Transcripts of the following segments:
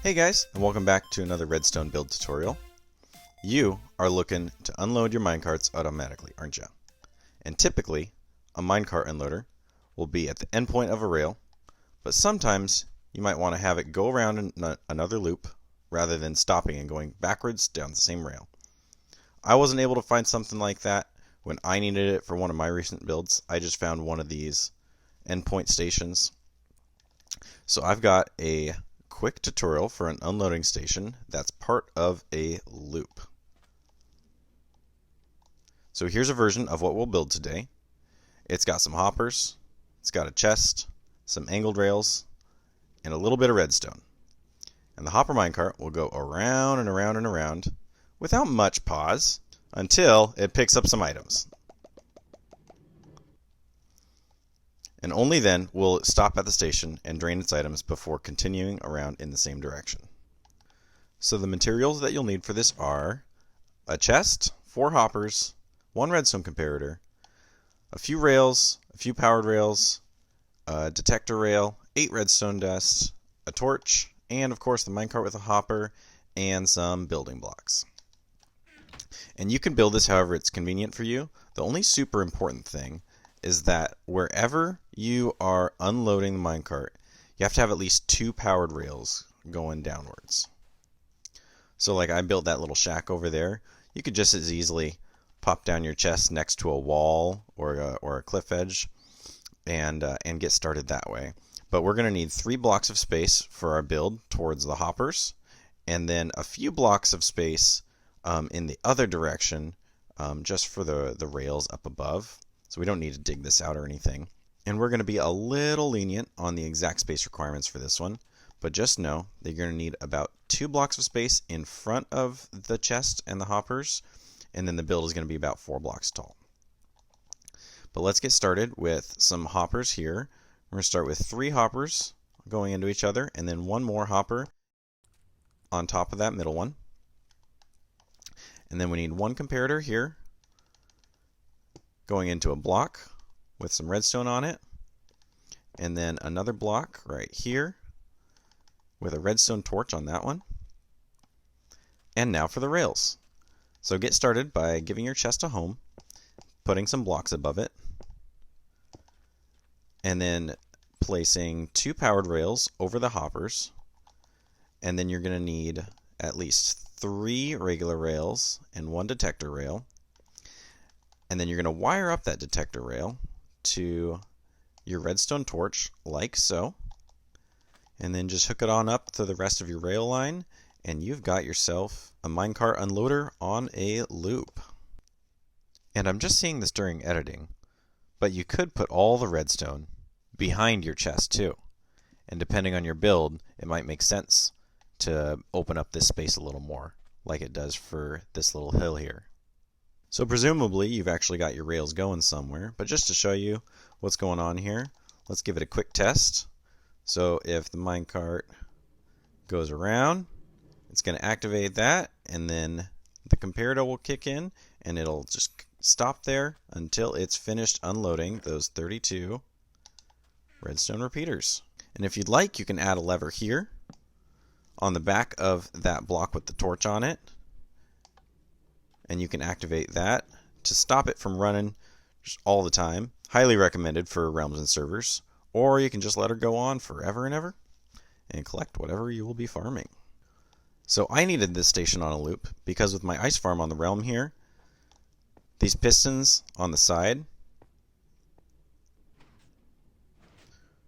Hey guys, and welcome back to another Redstone build tutorial. You are looking to unload your minecarts automatically, aren't you? And typically, a minecart unloader will be at the endpoint of a rail, but sometimes you might want to have it go around in another loop rather than stopping and going backwards down the same rail. I wasn't able to find something like that when I needed it for one of my recent builds. I just found one of these endpoint stations. So I've got a quick tutorial for an unloading station that's part of a loop. So here's a version of what we'll build today. It's got some hoppers, it's got a chest, some angled rails, and a little bit of redstone. And the hopper minecart will go around and around and around without much pause until it picks up some items. And only then will it stop at the station and drain its items before continuing around in the same direction. So the materials that you'll need for this are a chest, 4 hoppers, 1 redstone comparator, a few rails, a few powered rails, a detector rail, 8 redstone dust, a torch, and of course the minecart with a hopper, and some building blocks. And you can build this however it's convenient for you. The only super important thing is that wherever you are unloading the minecart, you have to have at least 2 powered rails going downwards. So like I built that little shack over there, you could just as easily pop down your chest next to a wall or a cliff edge and get started that way. But we're going to need 3 blocks of space for our build towards the hoppers, and then a few blocks of space in the other direction just for the rails up above. So we don't need to dig this out or anything. And we're going to be a little lenient on the exact space requirements for this one. But just know that you're going to need about 2 blocks of space in front of the chest and the hoppers. And then the build is going to be about 4 blocks tall. But let's get started with some hoppers here. We're going to start with 3 hoppers going into each other, and then 1 more hopper on top of that middle one. And then we need 1 comparator here going into a block with some redstone on it, and then another block right here with a redstone torch on that one. And now for the rails. So get started by giving your chest a home, putting some blocks above it, and then placing 2 powered rails over the hoppers. And then you're going to need at least 3 regular rails and 1 detector rail. And then you're going to wire up that detector rail to your redstone torch like so. And then just hook it on up to the rest of your rail line, and you've got yourself a minecart unloader on a loop. And I'm just seeing this during editing, but you could put all the redstone behind your chest too. And depending on your build, it might make sense to open up this space a little more, like it does for this little hill here. So presumably you've actually got your rails going somewhere, but just to show you what's going on here, let's give it a quick test. So if the minecart goes around, it's going to activate that, and then the comparator will kick in, and it'll just stop there until it's finished unloading those 32 redstone repeaters. And if you'd like, you can add a lever here on the back of that block with the torch on it, and you can activate that to stop it from running just all the time. Highly recommended for realms and servers. Or you can just let her go on forever and ever and collect whatever you will be farming. So I needed this station on a loop because with my ice farm on the realm here, these pistons on the side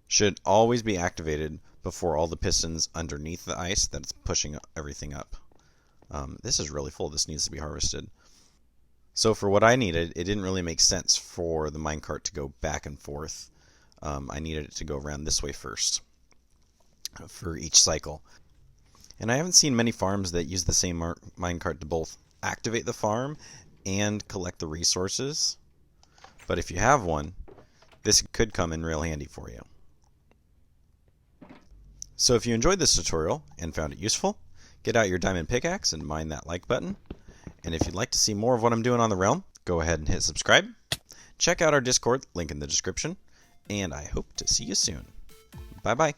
should always be activated before all the pistons underneath the ice that's pushing everything up. This is really full. This needs to be harvested. So for what I needed, it didn't really make sense for the minecart to go back and forth. I needed it to go around this way first for each cycle. And I haven't seen many farms that use the same minecart to both activate the farm and collect the resources. But if you have one, this could come in real handy for you. So if you enjoyed this tutorial and found it useful, get out your diamond pickaxe and mine that like button. And if you'd like to see more of what I'm doing on the realm, go ahead and hit subscribe. Check out our Discord, link in the description. And I hope to see you soon. Bye-bye.